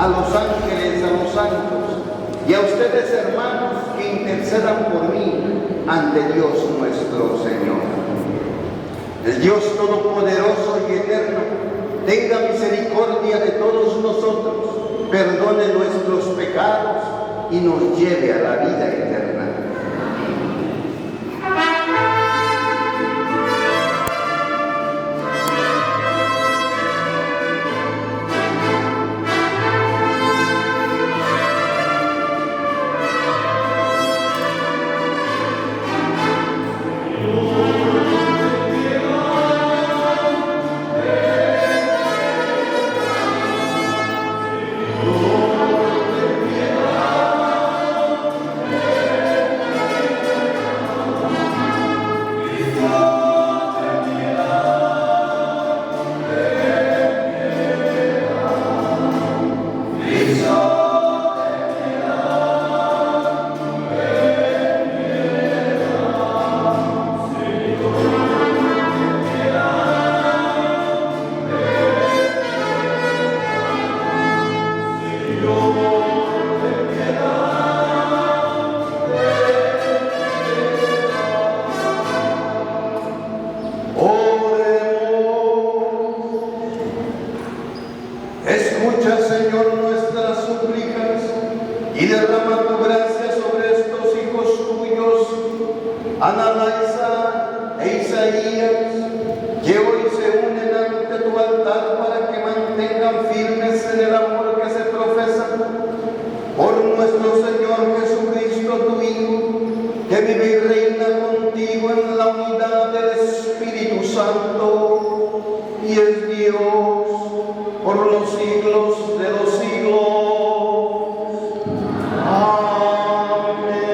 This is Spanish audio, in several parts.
a los ángeles, a los santos, y a ustedes, hermanos, que intercedan por mí ante Dios nuestro Señor. El Dios Todopoderoso y Eterno tenga misericordia de todos nosotros, perdone nuestros pecados y nos lleve a la vida eterna. Escucha, Señor, nuestras súplicas y derrama tu gracia sobre estos hijos tuyos, Ana e Isaías, que hoy se unen ante tu altar para que mantengan firmes en el amor que se profesa por nuestro Señor Jesucristo, tu Hijo, que vive y reina contigo en la unidad del Espíritu Santo y es Dios por los siglos de los siglos. Amén.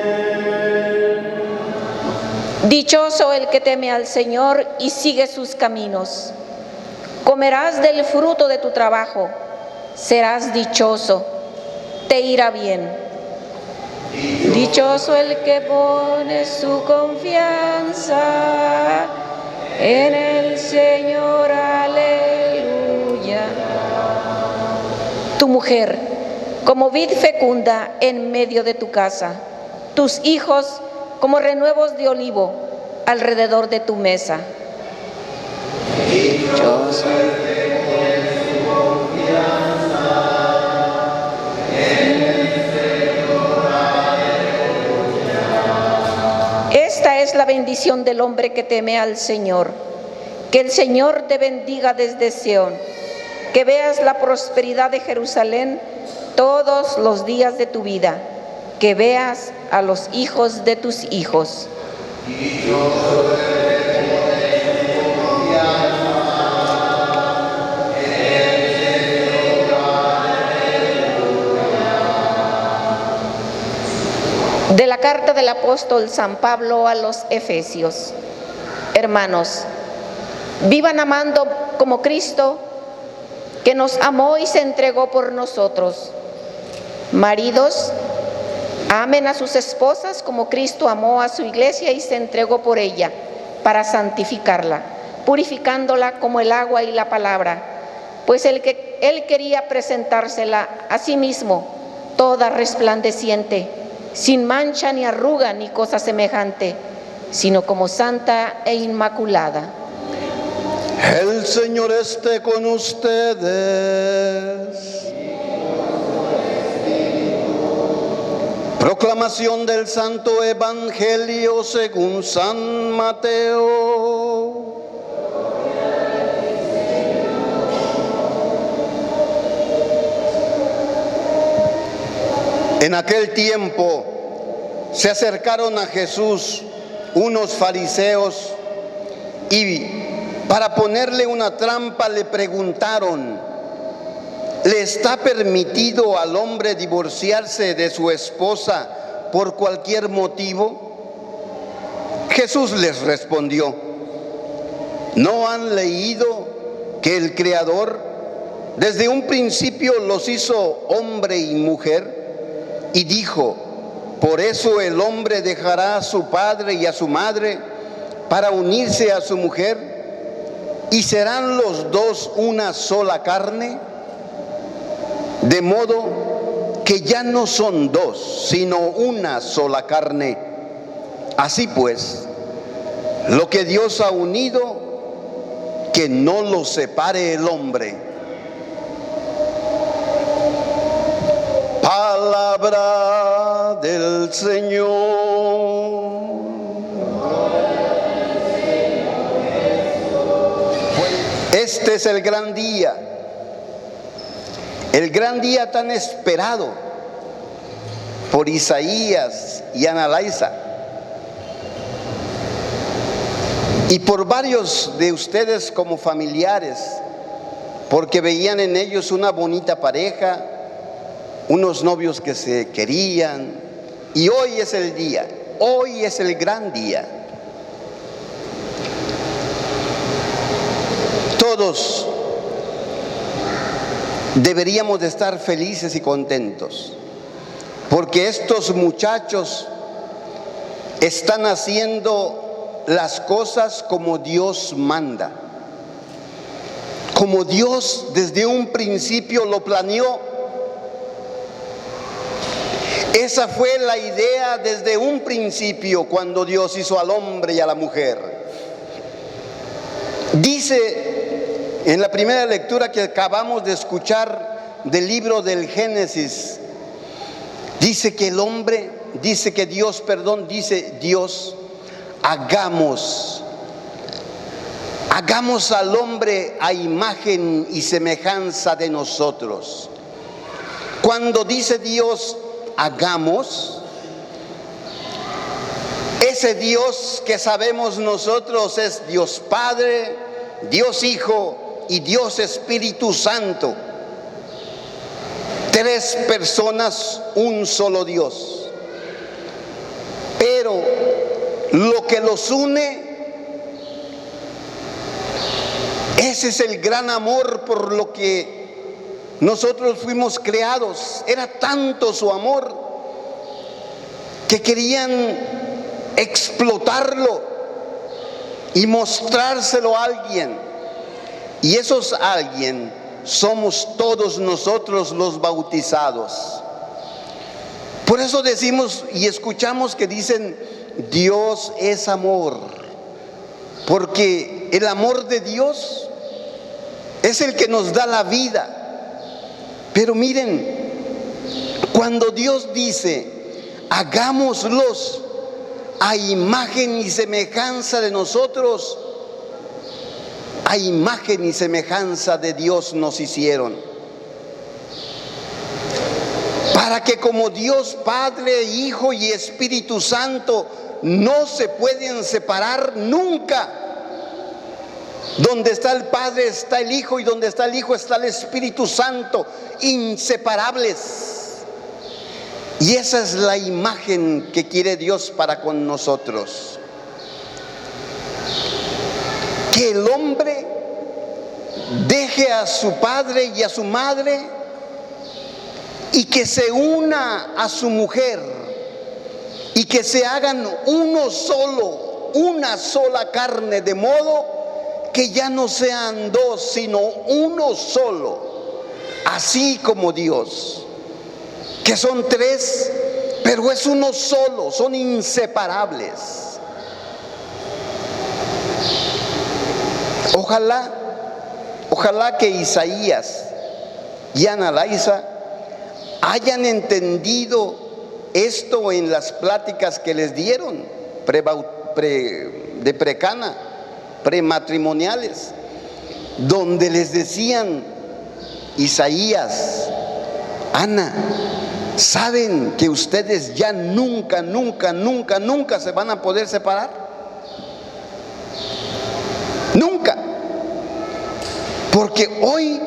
Dichoso el que teme al Señor y sigue sus caminos. Comerás del fruto de tu trabajo, serás dichoso, te irá bien. Dichoso el que pone su confianza en el Señor, aleluya. Tu mujer, como vid fecunda en medio de tu casa, tus hijos como renuevos de olivo alrededor de tu mesa. Dichoso el que pone su confianza en el Señor, aleluya. Esta es la bendición del hombre que teme al Señor. Que el Señor te bendiga desde Sión, que veas la prosperidad de Jerusalén todos los días de tu vida, que veas a los hijos de tus hijos. De la carta del apóstol San Pablo a los Efesios. Hermanos, Vivan amando como Cristo, que nos amó y se entregó por nosotros. Maridos, amen a sus esposas como Cristo amó a su iglesia y se entregó por ella para santificarla, purificándola como el agua y la palabra, pues él quería presentársela a sí mismo, toda resplandeciente, sin mancha ni arruga ni cosa semejante, sino como santa e inmaculada. El Señor esté con ustedes. Proclamación del Santo Evangelio según San Mateo. En aquel tiempo se acercaron a Jesús unos fariseos y para ponerle una trampa le preguntaron: ¿le está permitido al hombre divorciarse de su esposa por cualquier motivo? Jesús les respondió: ¿no han leído que el Creador desde un principio los hizo hombre y mujer? Y dijo: por eso el hombre dejará a su padre y a su madre para unirse a su mujer, y serán los dos una sola carne. De modo que ya no son dos, sino una sola carne. Así pues, lo que Dios ha unido, que no lo separe el hombre. Palabra del Señor. Este es el gran día tan esperado por Isaías y Analaisa, y por varios de ustedes como familiares, porque veían en ellos una bonita pareja, unos novios que se querían, y hoy es el día, hoy es el gran día. Todos deberíamos de estar felices y contentos, porque estos muchachos están haciendo las cosas como Dios manda, como Dios desde un principio lo planeó. Esa fue la idea desde un principio cuando Dios hizo al hombre y a la mujer. Dice en la primera lectura que acabamos de escuchar del libro del Génesis, dice que Dios, hagamos al hombre a imagen y semejanza de nosotros. Cuando dice Dios, hagamos, ese Dios que sabemos nosotros es Dios Padre, Dios Hijo y Dios Espíritu Santo. Tres personas, un solo Dios. Pero lo que los une, ese es el gran amor por lo que nosotros fuimos creados. Era tanto su amor que querían explotarlo y mostrárselo a alguien. Y esos alguien somos todos nosotros los bautizados. Por eso decimos y escuchamos que dicen: Dios es amor, porque el amor de Dios es el que nos da la vida. Pero miren, cuando Dios dice: hagámoslos a imagen y semejanza de nosotros, a imagen y semejanza de Dios nos hicieron, para que como Dios Padre, Hijo y Espíritu Santo no se pueden separar nunca. Donde está el Padre está el Hijo, y donde está el Hijo está el Espíritu Santo, inseparables. Y esa es la imagen que quiere Dios para con nosotros. que el hombre deje a su padre y a su madre y que se una a su mujer y que se hagan uno solo, una sola carne, de modo que ya no sean dos, sino uno solo, así como Dios, que son tres, pero es uno solo, son inseparables. Ojalá que Isaías y Ana Laisa hayan entendido esto en las pláticas que les dieron de precana, prematrimoniales, donde les decían: Isaías, Ana, ¿saben que ustedes ya nunca se van a poder separar? Nunca. Porque hoy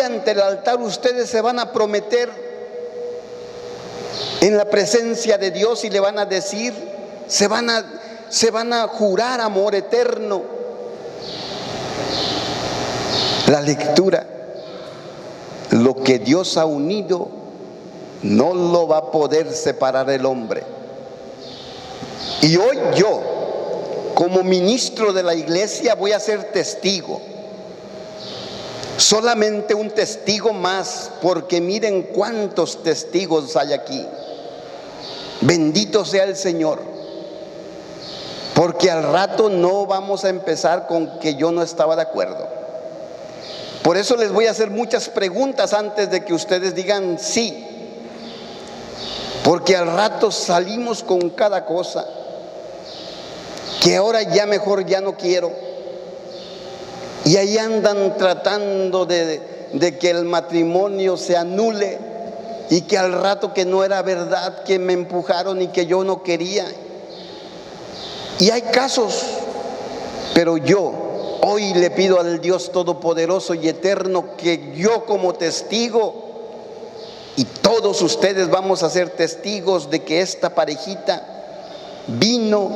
ante el altar ustedes se van a prometer en la presencia de Dios y le van a decir, se van a jurar amor eterno. La lectura: lo que Dios ha unido no lo va a poder separar el hombre. Y hoy yo, como ministro de la iglesia, voy a ser testigo. Solamente un testigo más, porque miren cuántos testigos hay aquí. Bendito sea el Señor, porque al rato no vamos a empezar con que yo no estaba de acuerdo. Por eso les voy a hacer muchas preguntas antes de que ustedes digan sí, porque al rato salimos con cada cosa que ahora ya mejor ya no quiero. Y ahí andan tratando de que el matrimonio se anule, y que al rato que no era verdad, que me empujaron y que yo no quería. Y hay casos, pero yo hoy le pido al Dios Todopoderoso y Eterno que yo, como testigo, y todos ustedes vamos a ser testigos de que esta parejita vino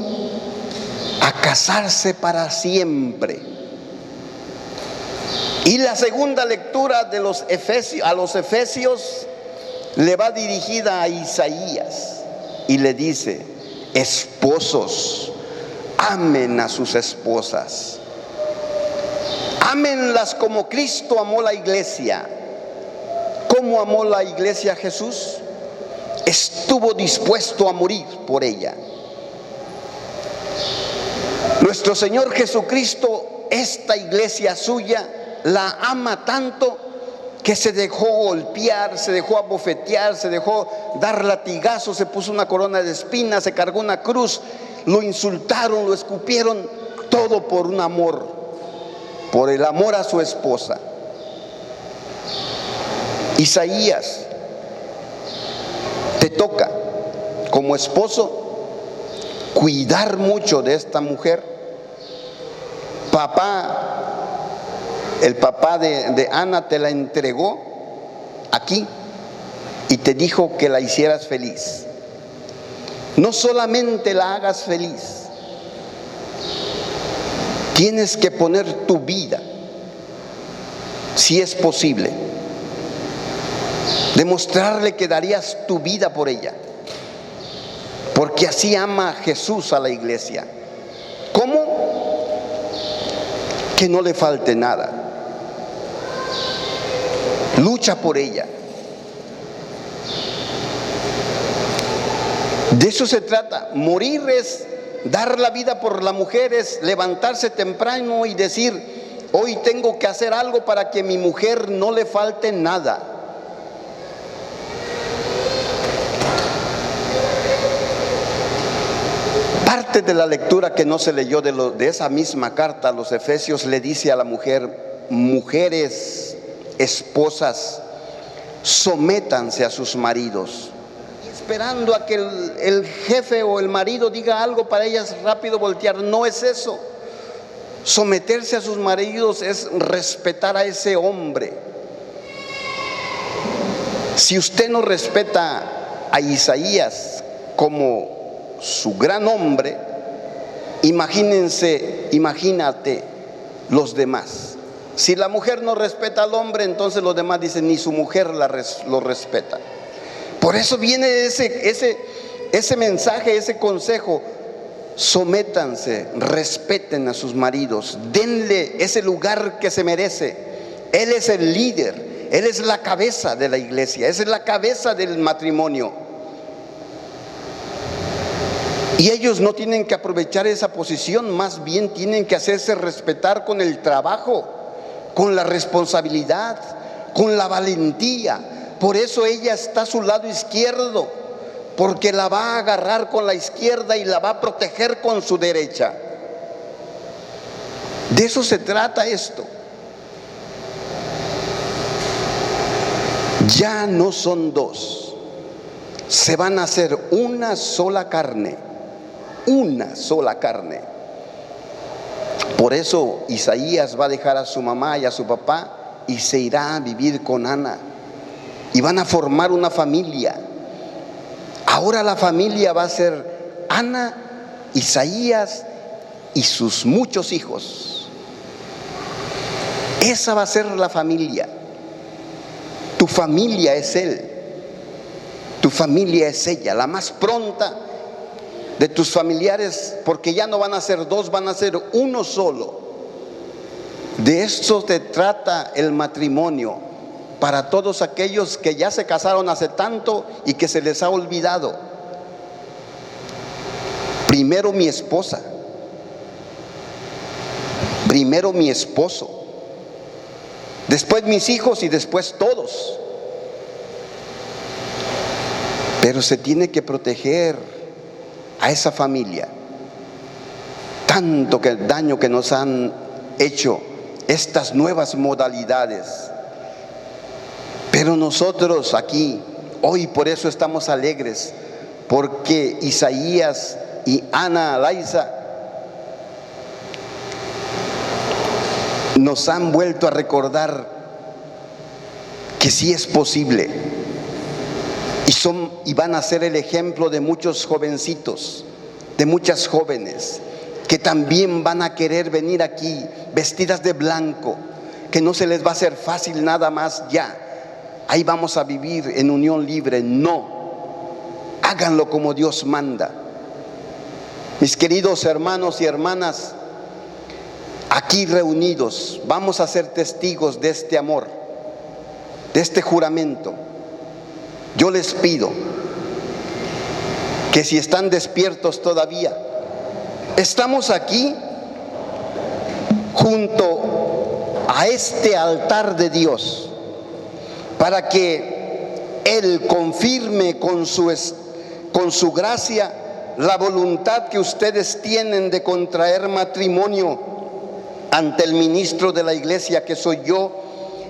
a casarse para siempre. Y la segunda lectura de los Efesios, a los Efesios, le va dirigida a Isaías y le dice: esposos, amen a sus esposas, ámenlas como Cristo amó la iglesia. ¿Cómo amó la iglesia a Jesús? Estuvo dispuesto a morir por ella. Nuestro Señor Jesucristo, esta iglesia suya, la ama tanto que se dejó golpear, se dejó abofetear, se dejó dar latigazos, se puso una corona de espinas, se cargó una cruz, lo insultaron, lo escupieron, todo por un amor, por el amor a su esposa. Isaías, te toca como esposo cuidar mucho de esta mujer. El papá de Ana te la entregó aquí y te dijo que la hicieras feliz. No solamente la hagas feliz, tienes que poner tu vida, si es posible, demostrarle que darías tu vida por ella, porque así ama Jesús a la iglesia. ¿Cómo? Que no le falte nada. Lucha por ella. De eso se trata. Morir es dar la vida por la mujer, es levantarse temprano y decir: hoy tengo que hacer algo para que a mi mujer no le falte nada. Parte de la lectura que no se leyó de esa misma carta a los Efesios le dice a la mujer: mujeres, esposas, sométanse a sus maridos, esperando a que el jefe o el marido diga algo para ellas rápido voltear. No es eso. Someterse a sus maridos es respetar a ese hombre. Si usted no respeta a Isaías como su gran hombre, imagínate los demás. Si la mujer no respeta al hombre, entonces los demás dicen, ni su mujer lo respeta. Por eso viene ese mensaje, ese consejo: sométanse, respeten a sus maridos, denle ese lugar que se merece. Él es el líder, él es la cabeza de la iglesia, es la cabeza del matrimonio. Y ellos no tienen que aprovechar esa posición, más bien tienen que hacerse respetar con el trabajo, con la responsabilidad, con la valentía. Por eso ella está a su lado izquierdo, porque la va a agarrar con la izquierda y la va a proteger con su derecha. De eso se trata esto. Ya no son dos, se van a hacer una sola carne. Una sola carne. Por eso Isaías va a dejar a su mamá y a su papá y se irá a vivir con Ana, y van a formar una familia. Ahora la familia va a ser Ana, Isaías y sus muchos hijos. Esa va a ser la familia. Tu familia es él, tu familia es ella, la más pronta de tus familiares, porque ya no van a ser dos, van a ser uno solo. De esto se trata el matrimonio, para todos aquellos que ya se casaron hace tanto y que se les ha olvidado. Primero mi esposa, primero mi esposo, después mis hijos y después todos. Pero se tiene que proteger a esa familia. Tanto que el daño que nos han hecho estas nuevas modalidades. Pero nosotros aquí, hoy por eso estamos alegres, porque Isaías y Ana Laisa nos han vuelto a recordar que sí es posible. Y van a ser el ejemplo de muchos jovencitos, de muchas jóvenes que también van a querer venir aquí vestidas de blanco, que no se les va a hacer fácil nada más ya. Ahí vamos a vivir en unión libre. No, háganlo como Dios manda. Mis queridos hermanos y hermanas, aquí reunidos vamos a ser testigos de este amor, de este juramento. Yo les pido que si están despiertos todavía, estamos aquí junto a este altar de Dios para que Él confirme con su gracia la voluntad que ustedes tienen de contraer matrimonio ante el ministro de la iglesia, que soy yo,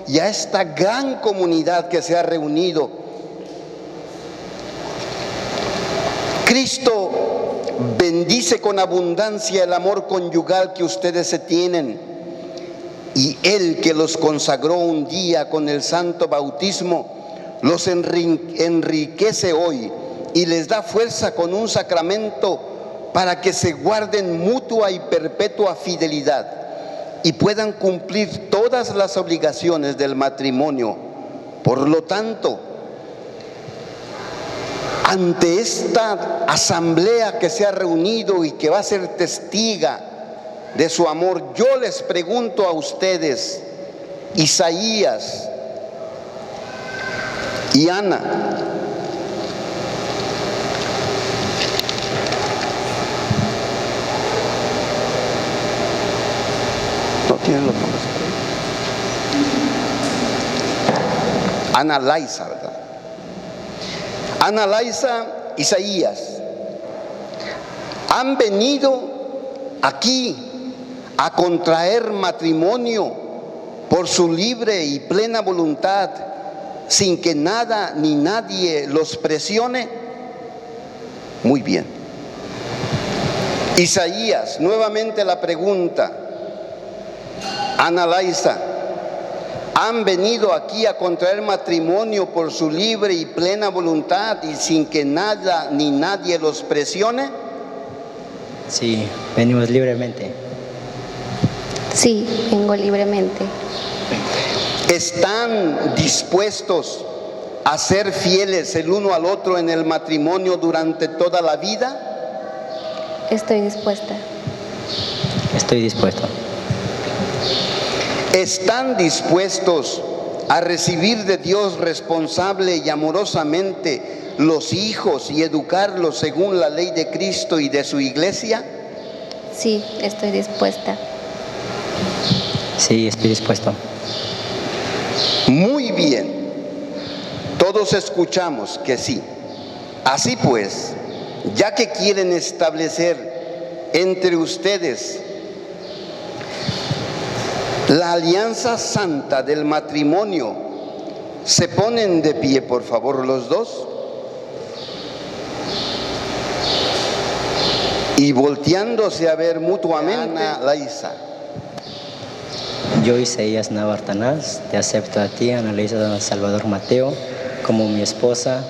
y a esta gran comunidad que se ha reunido. Cristo bendice con abundancia el amor conyugal que ustedes se tienen, y Él, que los consagró un día con el santo bautismo, los enriquece hoy y les da fuerza con un sacramento para que se guarden mutua y perpetua fidelidad y puedan cumplir todas las obligaciones del matrimonio. Por lo tanto, ante esta asamblea que se ha reunido y que va a ser testiga de su amor, yo les pregunto a ustedes, Isaías y Ana, ¿no tienen los nombres? Ana Laisa, ¿verdad? Ana Laisa, Isaías, han venido aquí a contraer matrimonio por su libre y plena voluntad, sin que nada ni nadie los presione. Muy bien. Isaías, nuevamente la pregunta. Ana Laisa, han venido aquí a contraer matrimonio por su libre y plena voluntad y sin que nada ni nadie los presione. Sí, venimos libremente. Sí, vengo libremente. ¿Están dispuestos a ser fieles el uno al otro en el matrimonio durante toda la vida? Estoy dispuesta. Estoy dispuesto. ¿Están dispuestos a recibir de Dios responsable y amorosamente los hijos y educarlos según la ley de Cristo y de su iglesia? Sí, estoy dispuesta. Sí, estoy dispuesto. Muy bien. Todos escuchamos que sí. Así pues, ya que quieren establecer entre ustedes la alianza santa del matrimonio, ¿se ponen de pie, por favor, los dos? Y volteándose a ver mutuamente, Ana Laisa. Yo, Isaías Navartanás, te acepto a ti, Ana Salvador Mateo, como mi esposa.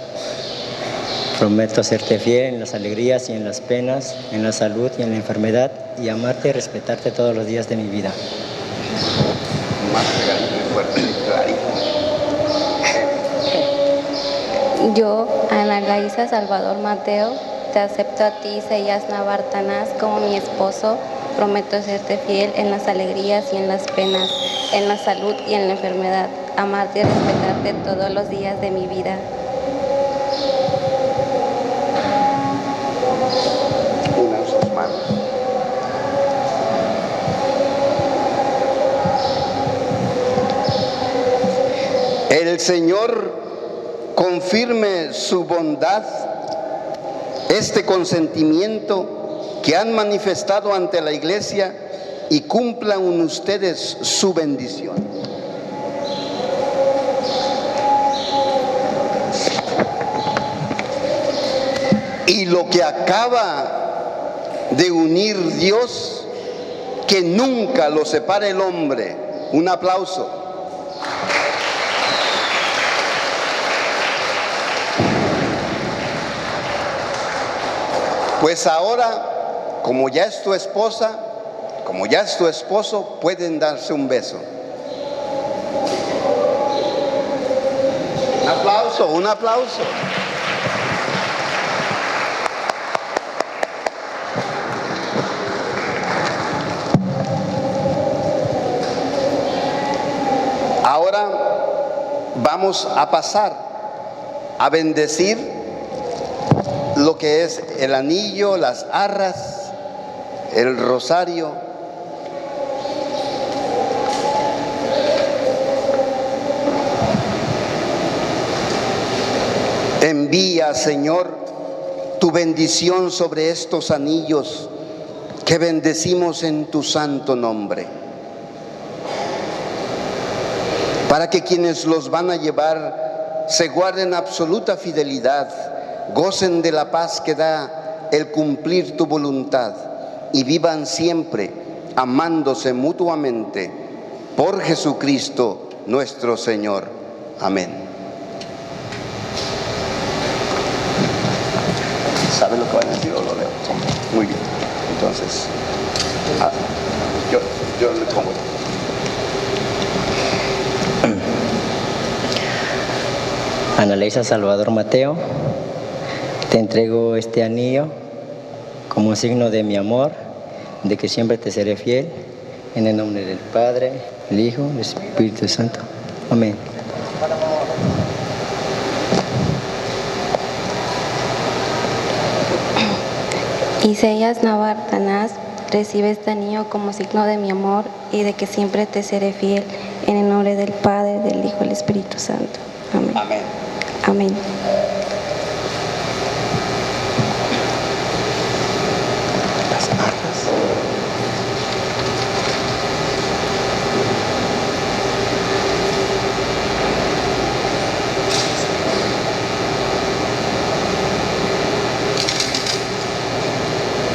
Prometo serte fiel en las alegrías y en las penas, en la salud y en la enfermedad, y amarte y respetarte todos los días de mi vida. Más pegadito y fuerte y clarito. Yo, Ana Laisa Salvador Mateo, te acepto a ti, Isaías Navartanás, como mi esposo. Prometo serte fiel en las alegrías y en las penas, en la salud y en la enfermedad, amarte y respetarte todos los días de mi vida. Unan sus manos. El Señor confirme su bondad, este consentimiento que han manifestado ante la iglesia, y cumplan ustedes su bendición. Y lo que acaba de unir Dios, que nunca lo separe el hombre. Un aplauso. Pues ahora, como ya es tu esposa, como ya es tu esposo, pueden darse un beso. Un aplauso, un aplauso. Ahora vamos a pasar a bendecir lo que es el anillo, las arras, el rosario. Envía, Señor, tu bendición sobre estos anillos que bendecimos en tu santo nombre, para que quienes los van a llevar se guarden absoluta fidelidad, gocen de la paz que da el cumplir tu voluntad y vivan siempre amándose mutuamente por Jesucristo nuestro Señor. Amén. ¿Sabe lo que van a decir o lo leo? Muy bien. Entonces, yo le pongo. Ana Laisa Salvador Mateo, te entrego este anillo como signo de mi amor, de que siempre te seré fiel, en el nombre del Padre, el Hijo, el Espíritu Santo. Amén. Isaías Navartanás, recibe este anillo como signo de mi amor y de que siempre te seré fiel, en el nombre del Padre, del Hijo y del Espíritu Santo. Amén. Amén. Amén. Las arras.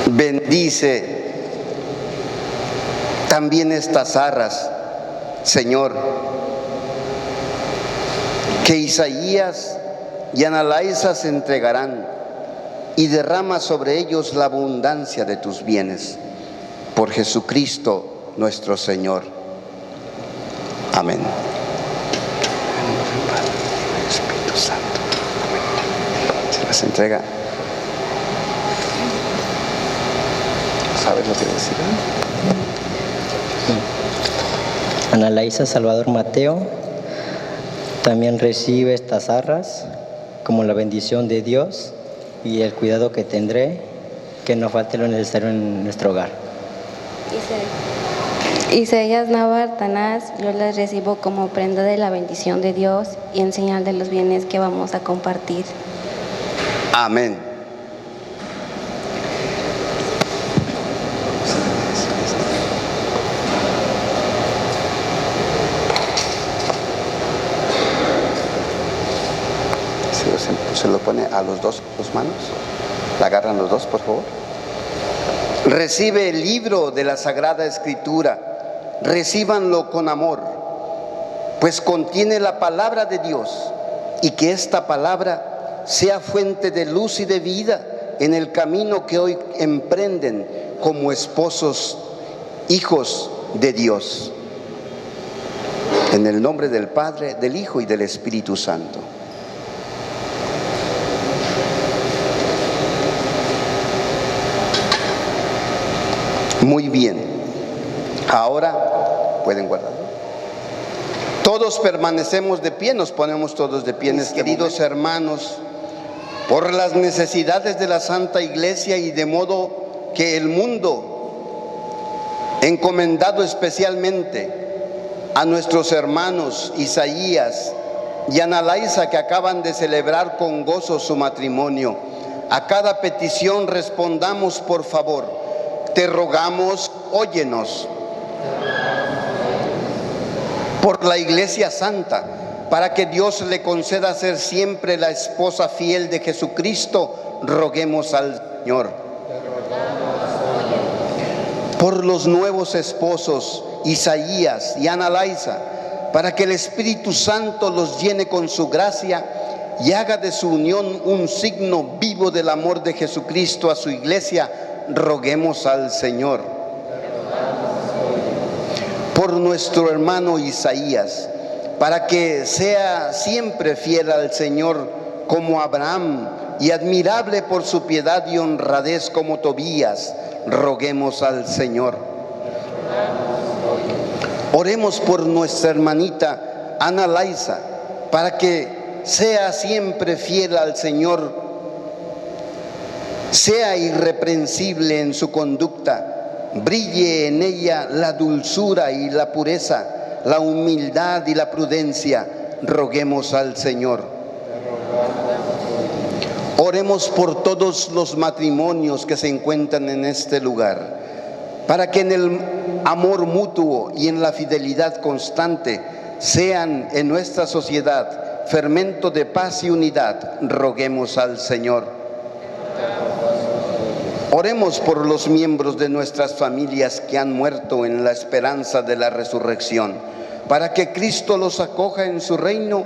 Bendice también estas arras, Señor, que Isaías y Ana Laisa se entregarán y derrama sobre ellos la abundancia de tus bienes. Por Jesucristo nuestro Señor. Amén. Espíritu Santo. Se les entrega. ¿Sabes lo que decir? Ana Laisa Salvador Mateo también recibe estas arras como la bendición de Dios y el cuidado que tendré, que no falte lo necesario en nuestro hogar. Isaías Navartanás, yo las recibo como prenda de la bendición de Dios y en señal de los bienes que vamos a compartir. Amén. Se lo pone a los dos manos. La agarran los dos, por favor. Recibe el libro de la Sagrada Escritura. Recíbanlo con amor, pues contiene la palabra de Dios, y que esta palabra sea fuente de luz y de vida en el camino que hoy emprenden como esposos, hijos de Dios. En el nombre del Padre, del Hijo y del Espíritu Santo. Muy bien. Ahora pueden guardarlo. Todos permanecemos de pie, nos ponemos todos de pie, queridos hermanos, por las necesidades de la Santa Iglesia y de modo que el mundo, encomendado especialmente a nuestros hermanos Isaías y Ana Laisa, que acaban de celebrar con gozo su matrimonio, a cada petición respondamos, por favor. Te rogamos, óyenos. Por la Iglesia Santa, para que Dios le conceda ser siempre la esposa fiel de Jesucristo, roguemos al Señor. Por los nuevos esposos, Isaías y Ana Laisa, para que el Espíritu Santo los llene con su gracia y haga de su unión un signo vivo del amor de Jesucristo a su Iglesia, roguemos al Señor. Por nuestro hermano Isaías, para que sea siempre fiel al Señor como Abraham y admirable por su piedad y honradez como Tobías, roguemos al Señor. Oremos por nuestra hermanita Ana Laisa, para que sea siempre fiel al Señor, sea irreprensible en su conducta, brille en ella la dulzura y la pureza, la humildad y la prudencia, roguemos al Señor. Oremos por todos los matrimonios que se encuentran en este lugar, para que en el amor mutuo y en la fidelidad constante sean en nuestra sociedad fermento de paz y unidad, roguemos al Señor. Oremos por los miembros de nuestras familias que han muerto en la esperanza de la resurrección, para que Cristo los acoja en su reino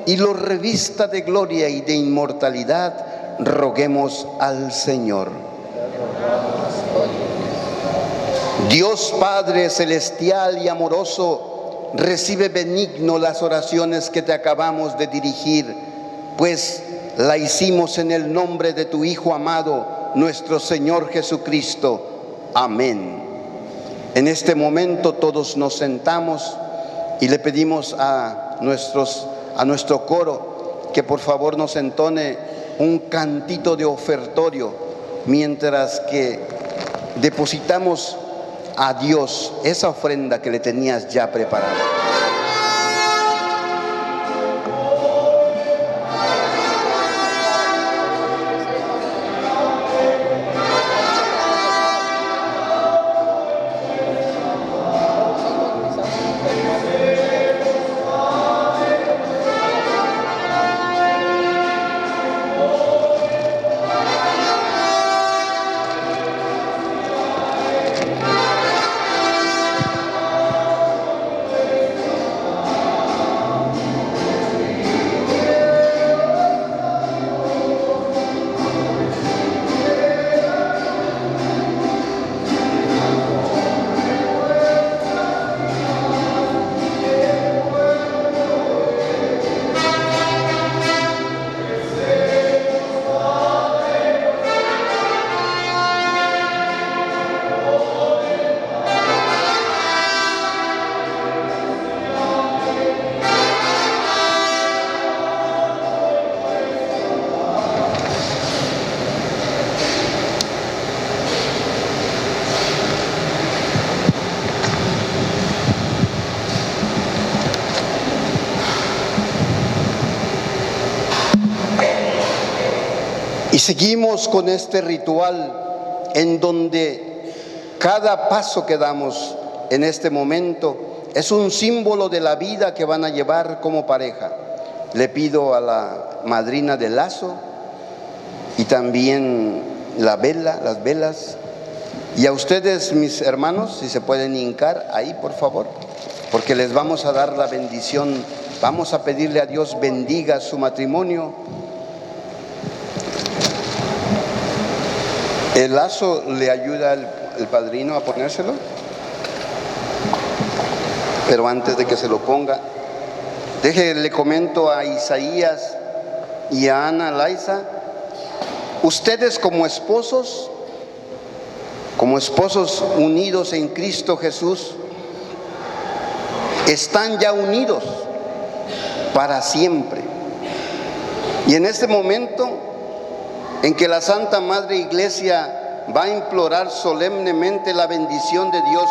y los revista de gloria y de inmortalidad, roguemos al Señor. Dios Padre celestial y amoroso, recibe benigno las oraciones que te acabamos de dirigir, pues la hicimos en el nombre de tu Hijo amado, nuestro Señor Jesucristo. Amén. En este momento todos nos sentamos y le pedimos a nuestro coro que por favor nos entone un cantito de ofertorio mientras que depositamos a Dios esa ofrenda que le tenías ya preparada. Y seguimos con este ritual en donde cada paso que damos en este momento es un símbolo de la vida que van a llevar como pareja. Le pido a la madrina del lazo y también las velas, y a ustedes, mis hermanos, si se pueden hincar ahí, por favor, porque les vamos a dar la bendición. Vamos a pedirle a Dios bendiga su matrimonio. ¿El lazo le ayuda el padrino a ponérselo? Pero antes de que se lo ponga, le comento a Isaías y a Ana Laisa, ustedes como esposos unidos en Cristo Jesús, están ya unidos para siempre. Y en este momento en que la Santa Madre Iglesia va a implorar solemnemente la bendición de Dios,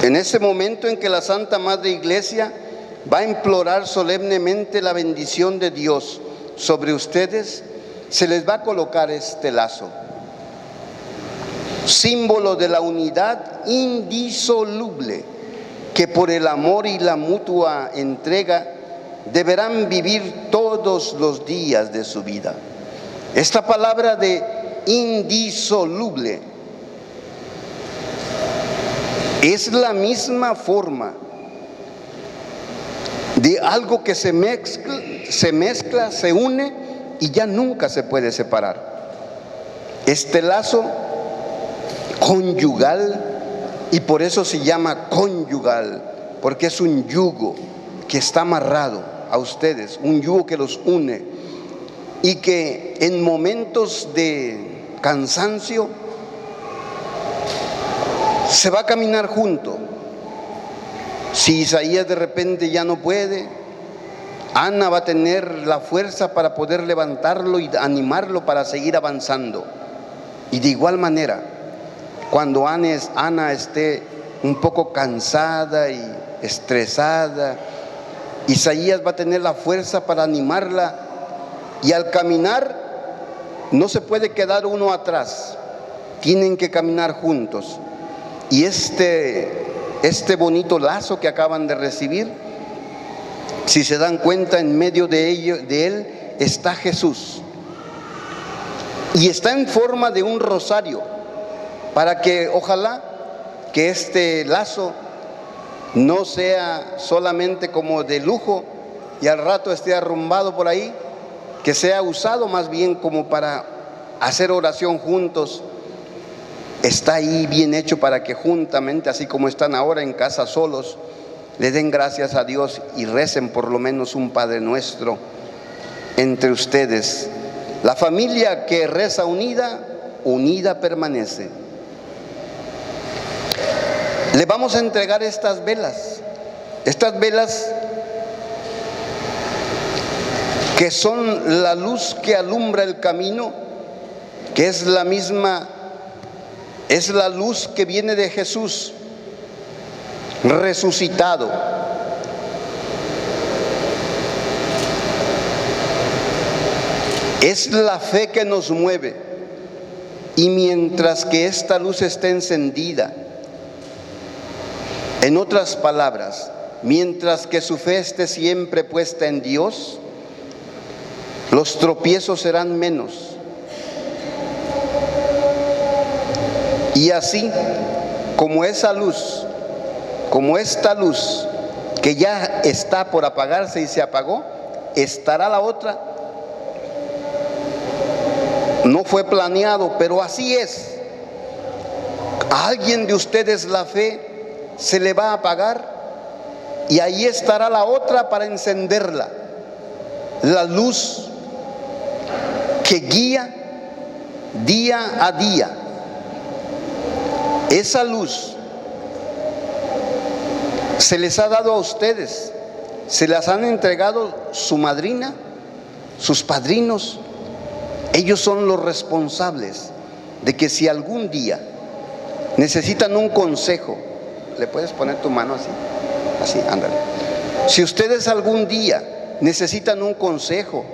en ese momento en que la Santa Madre Iglesia va a implorar solemnemente la bendición de Dios sobre ustedes, se les va a colocar este lazo, símbolo de la unidad indisoluble que por el amor y la mutua entrega deberán vivir todos los días de su vida. Esta palabra de indisoluble es la misma forma de algo que se mezcla, se une y ya nunca se puede separar. Este lazo conyugal, y por eso se llama conyugal, porque es un yugo que está amarrado a ustedes, un yugo que los une y que en momentos de cansancio se va a caminar junto. Si Isaías de repente ya no puede, Ana va a tener la fuerza para poder levantarlo y animarlo para seguir avanzando. Y de igual manera, cuando Ana esté un poco cansada y estresada, Isaías va a tener la fuerza para animarla, y al caminar no se puede quedar uno atrás, tienen que caminar juntos. Y este bonito lazo que acaban de recibir, si se dan cuenta, en medio de él está Jesús, y está en forma de un rosario, para que ojalá que este lazo no sea solamente como de lujo y al rato esté arrumbado por ahí, que sea usado más bien como para hacer oración juntos. Está ahí bien hecho para que juntamente, así como están ahora en casa solos, le den gracias a Dios y recen por lo menos un Padre Nuestro entre ustedes. La familia que reza unida, unida permanece. Le vamos a entregar estas velas que son la luz que alumbra el camino, que es la luz que viene de Jesús resucitado. Es la fe que nos mueve, y mientras que esta luz esté encendida, en otras palabras, mientras que su fe esté siempre puesta en Dios, los tropiezos serán menos. Y así como esa luz, como esta luz que ya está por apagarse y se apagó, estará la otra. No fue planeado, pero así es. A alguien de ustedes la fe se le va a apagar y ahí estará la otra para encenderla. La luz que guía día a día. Esa luz se les ha dado a ustedes, se las han entregado su madrina, sus padrinos. Ellos son los responsables de que si algún día necesitan un consejo, ¿le puedes poner tu mano así? Así, ándale. Si ustedes algún día necesitan un consejo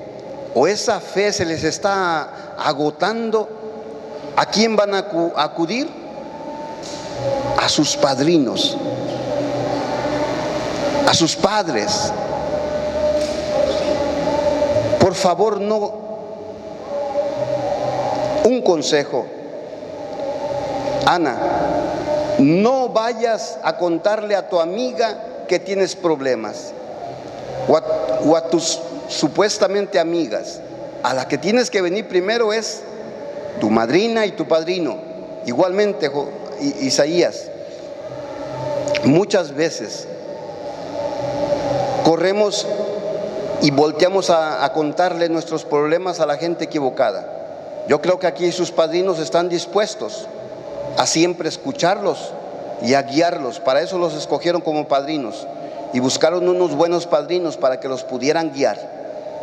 o esa fe se les está agotando, ¿a quién van a acudir? A sus padrinos, a sus padres. Por favor, no. Un consejo, Ana, no vayas a contarle a tu amiga que tienes problemas o a tus supuestamente amigas. A la que tienes que venir primero es tu madrina y tu padrino. Igualmente, Isaías, muchas veces corremos y volteamos a contarle nuestros problemas a la gente equivocada. Yo creo que aquí sus padrinos están dispuestos a siempre escucharlos y a guiarlos. Para eso los escogieron como padrinos y buscaron unos buenos padrinos para que los pudieran guiar.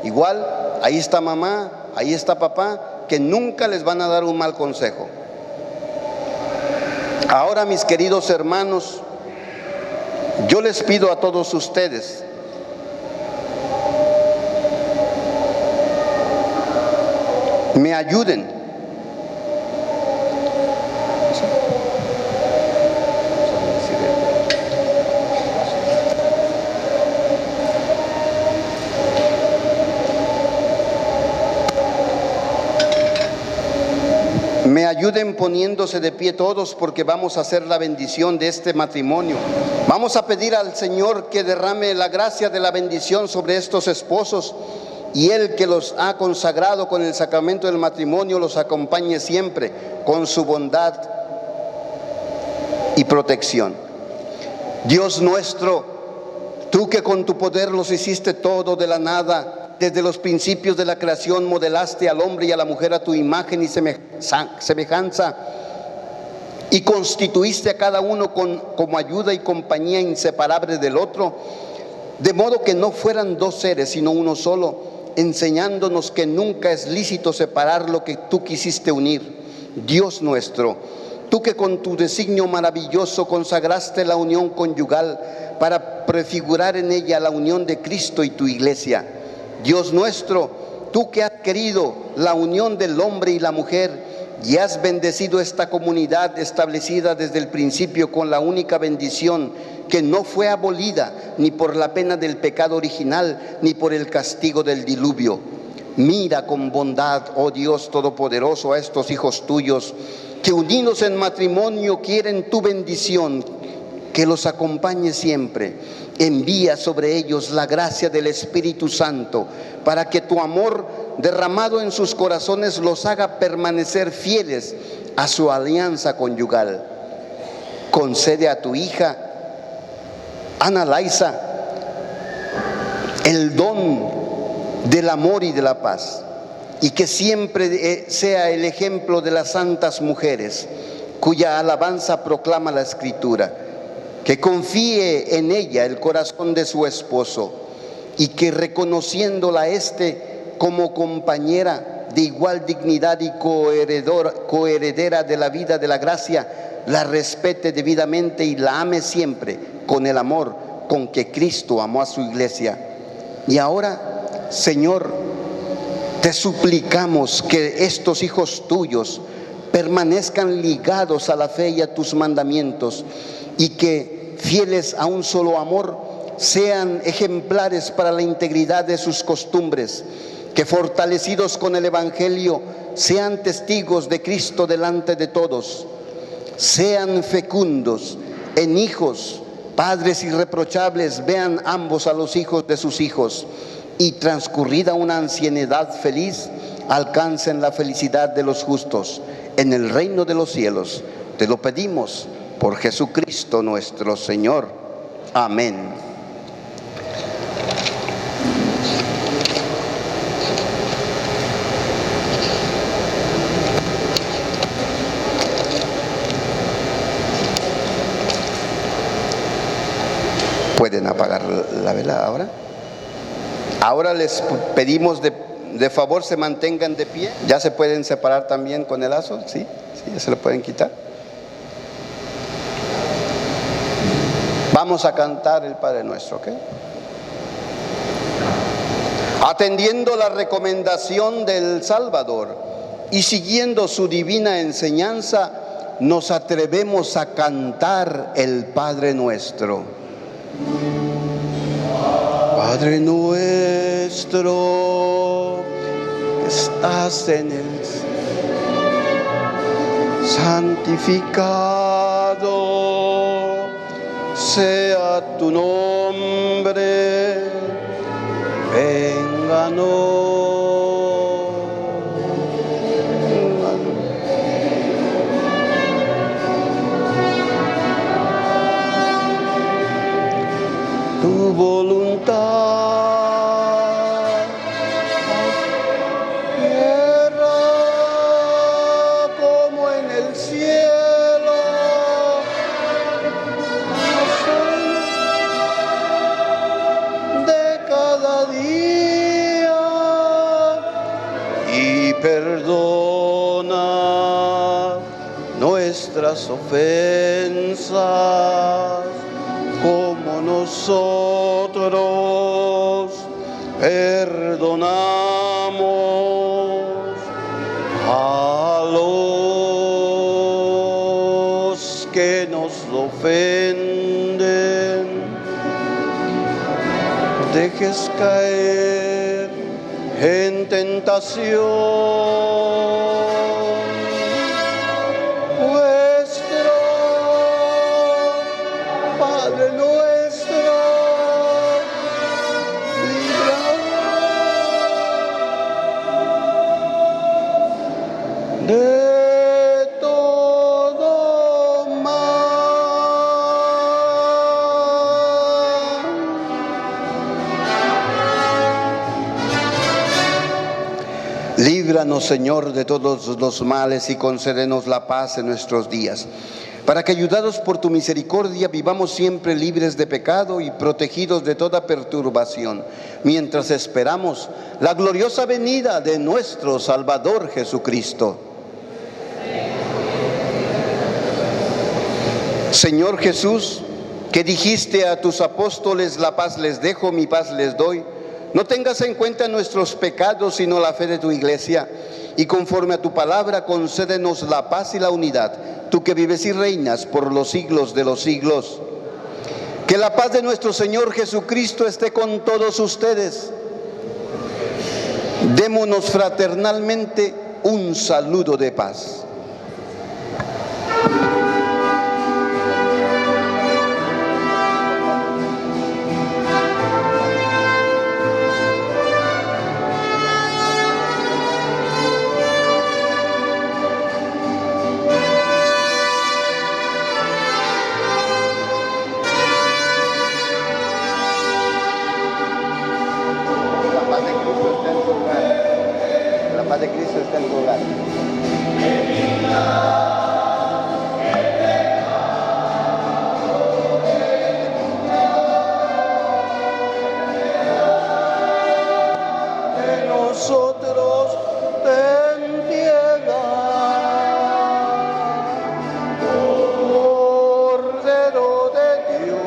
Igual, ahí está mamá, ahí está papá, que nunca les van a dar un mal consejo. Ahora, mis queridos hermanos, yo les pido a todos ustedes me ayuden poniéndose de pie todos, porque vamos a hacer la bendición de este matrimonio. Vamos a pedir al Señor que derrame la gracia de la bendición sobre estos esposos, y Él, que los ha consagrado con el sacramento del matrimonio, los acompañe siempre con su bondad y protección. Dios nuestro, tú que con tu poder los hiciste todo de la nada, desde los principios de la creación modelaste al hombre y a la mujer a tu imagen y semejanza, y constituiste a cada uno como ayuda y compañía inseparable del otro, de modo que no fueran dos seres sino uno solo, enseñándonos que nunca es lícito separar lo que tú quisiste unir. Dios nuestro, tú que con tu designio maravilloso consagraste la unión conyugal para prefigurar en ella la unión de Cristo y tu iglesia. Dios nuestro, tú que has querido la unión del hombre y la mujer y has bendecido esta comunidad establecida desde el principio con la única bendición que no fue abolida ni por la pena del pecado original ni por el castigo del diluvio. Mira con bondad, oh Dios Todopoderoso, a estos hijos tuyos que unidos en matrimonio quieren tu bendición, que los acompañe siempre. Envía sobre ellos la gracia del Espíritu Santo para que tu amor derramado en sus corazones los haga permanecer fieles a su alianza conyugal. Concede a tu hija Ana Laisa el don del amor y de la paz, y que siempre sea el ejemplo de las santas mujeres cuya alabanza proclama la Escritura. Que confíe en ella el corazón de su esposo, y que reconociéndola como compañera de igual dignidad y coheredera de la vida de la gracia, la respete debidamente y la ame siempre con el amor con que Cristo amó a su iglesia. Y ahora, Señor, te suplicamos que estos hijos tuyos permanezcan ligados a la fe y a tus mandamientos, y que, fieles a un solo amor, sean ejemplares para la integridad de sus costumbres, que fortalecidos con el Evangelio sean testigos de Cristo delante de todos, sean fecundos en hijos, padres irreprochables, vean ambos a los hijos de sus hijos, y transcurrida una ancianidad feliz, alcancen la felicidad de los justos en el reino de los cielos. Te lo pedimos por Jesucristo nuestro Señor. Amén. ¿Pueden apagar la vela ahora? Ahora les pedimos de favor se mantengan de pie. ¿Ya se pueden separar también con el lazo? ¿Sí? ¿Sí? ¿Ya se lo pueden quitar? Vamos a cantar el Padre Nuestro, ¿ok? Atendiendo la recomendación del Salvador y siguiendo su divina enseñanza, nos atrevemos a cantar el Padre Nuestro. Padre nuestro, que estás en el cielo, santificado sea tu nombre, vénganos. Tu voluntad, tierra como en el cielo, de cada día, y perdona nuestras ofensas, como nosotros perdonamos a los que nos ofenden. No dejes caer en tentación. Padre nuestro, líbranos de todo mal. Líbranos, Señor, de todos los males y concédenos la paz en nuestros días, para que, ayudados por tu misericordia, vivamos siempre libres de pecado y protegidos de toda perturbación, mientras esperamos la gloriosa venida de nuestro Salvador Jesucristo. Señor Jesús, que dijiste a tus apóstoles: la paz les dejo, mi paz les doy, no tengas en cuenta nuestros pecados, sino la fe de tu iglesia, y conforme a tu palabra concédenos la paz y la unidad, tú que vives y reinas por los siglos de los siglos. Que la paz de nuestro Señor Jesucristo esté con todos ustedes. Démonos fraternalmente un saludo de paz. La paz de Cristo está en tu hogar. De nosotros ten piedad, Cordero de Dios.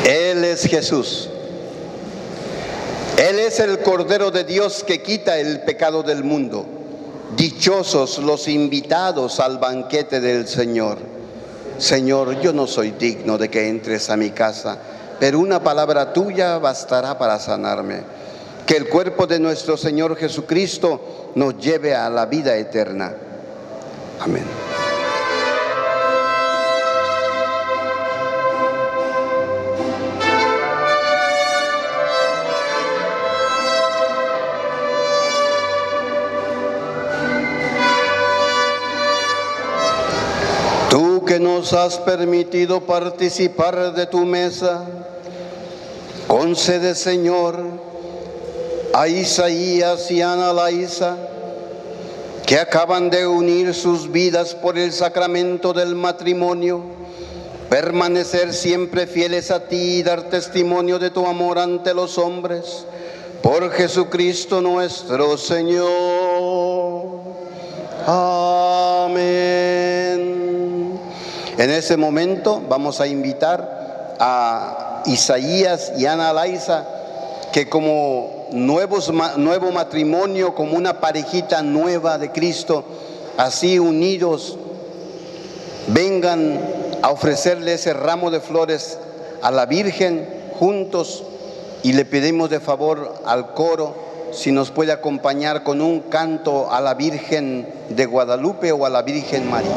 Él es Jesús. Él es el Cordero de Dios que quita el pecado del mundo. Dichosos los invitados al banquete del Señor. Señor, yo no soy digno de que entres a mi casa, pero una palabra tuya bastará para sanarme. Que el cuerpo de nuestro Señor Jesucristo nos lleve a la vida eterna. Amén. nos has permitido participar de tu mesa, concede, Señor, a Isaías y a Ana Laisa, que acaban de unir sus vidas por el sacramento del matrimonio, permanecer siempre fieles a ti y dar testimonio de tu amor ante los hombres. Por Jesucristo nuestro Señor. Amén. En ese momento vamos a invitar a Isaías y Ana Laisa, que como nuevo matrimonio, como una parejita nueva de Cristo, así unidos, vengan a ofrecerle ese ramo de flores a la Virgen juntos, y le pedimos de favor al coro si nos puede acompañar con un canto a la Virgen de Guadalupe o a la Virgen María.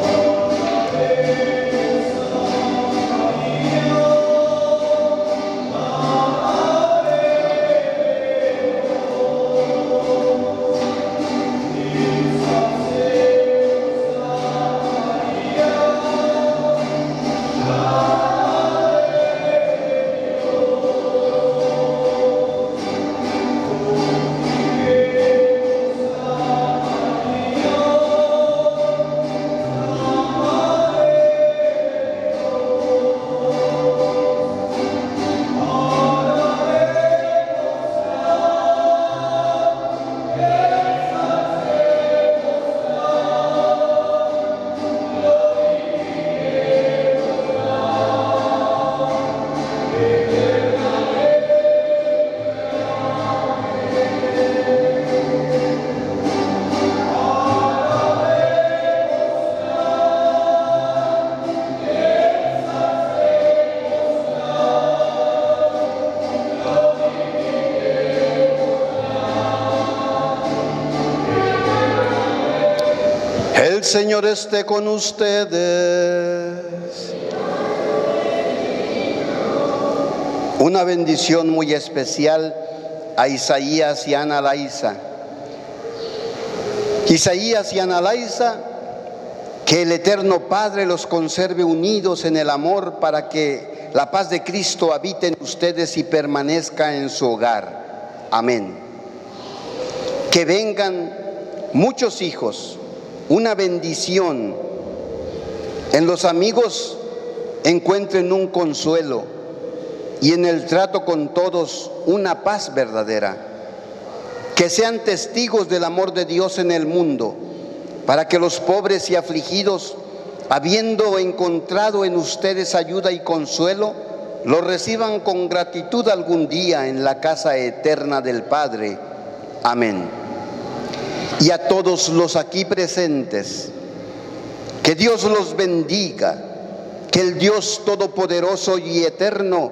El Señor esté con ustedes. Una bendición muy especial a Isaías y Ana Laisa. Isaías y Ana Laisa, que el Eterno Padre los conserve unidos en el amor para que la paz de Cristo habite en ustedes y permanezca en su hogar. Amén. Que vengan muchos hijos, una bendición. En los amigos encuentren un consuelo y en el trato con todos una paz verdadera. Que sean testigos del amor de Dios en el mundo, para que los pobres y afligidos, habiendo encontrado en ustedes ayuda y consuelo, lo reciban con gratitud algún día en la casa eterna del Padre. Amén. Y a todos los aquí presentes, que Dios los bendiga, que el Dios Todopoderoso y Eterno,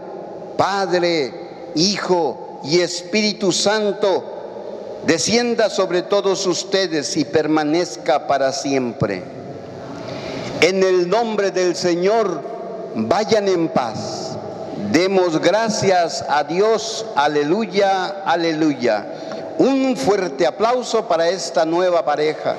Padre, Hijo y Espíritu Santo, descienda sobre todos ustedes y permanezca para siempre. En el nombre del Señor, vayan en paz. Demos gracias a Dios. Aleluya, aleluya. Un fuerte aplauso para esta nueva pareja.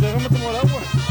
Déjame tomar agua.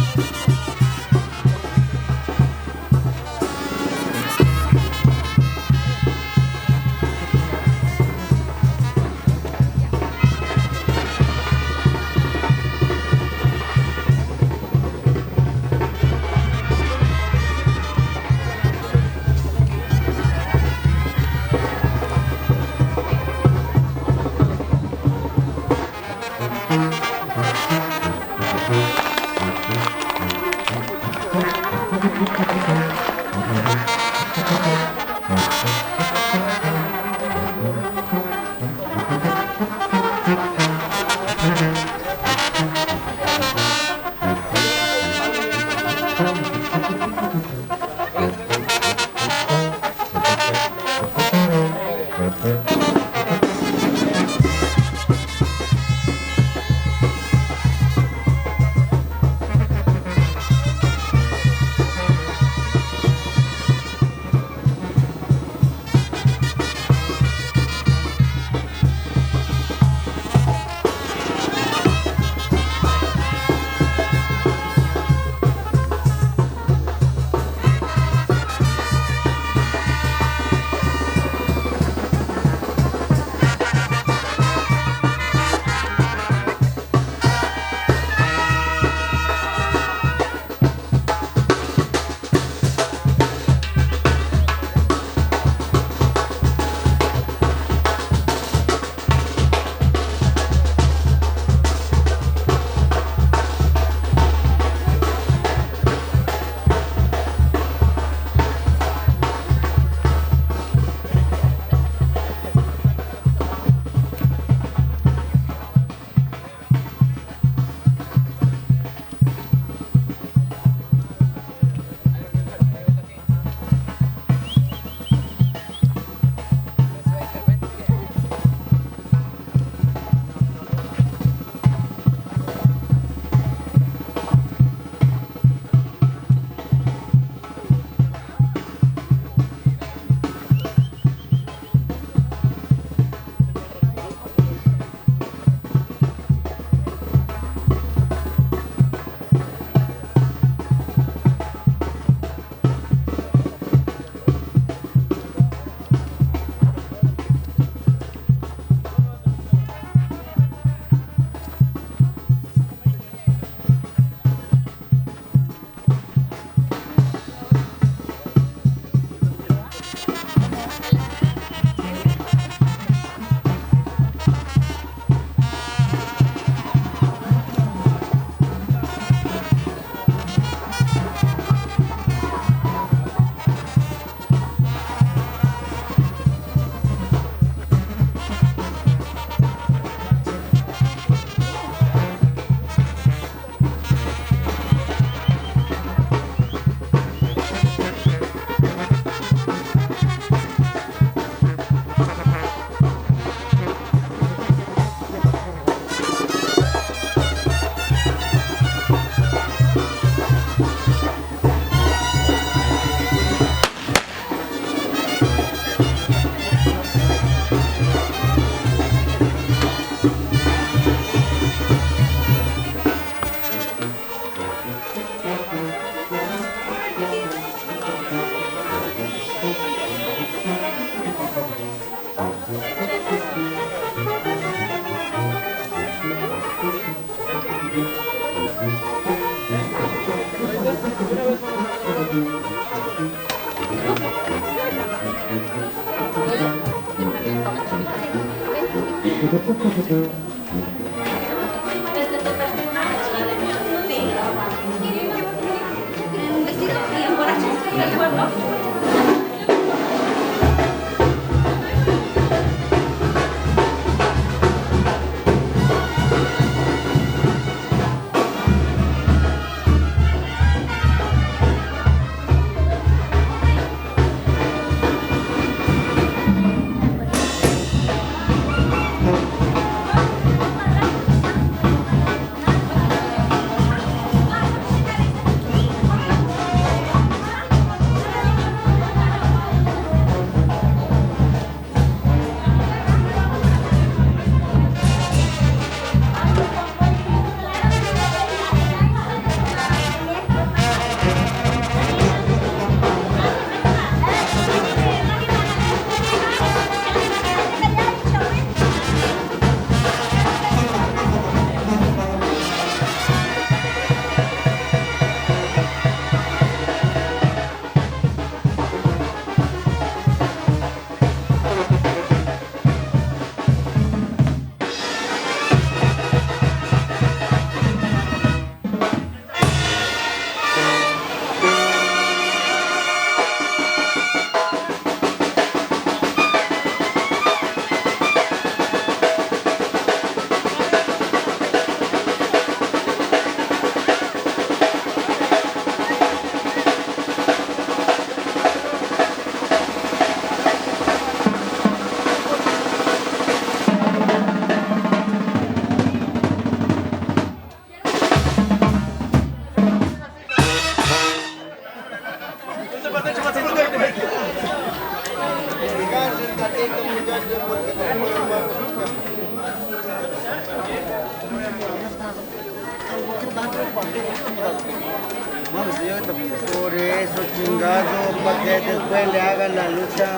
Por eso, chingado, para que después le hagan la lucha,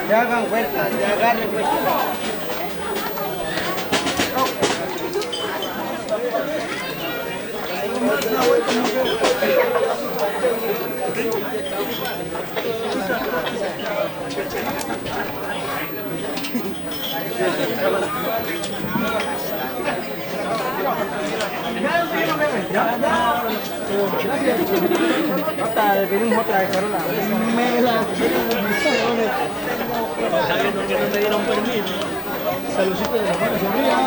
le hagan vuelta, le agarren vuelta. Le pedimos otra de Carola. Sabiendo que no me dieron permiso. Saludcito de la buena sonrisa.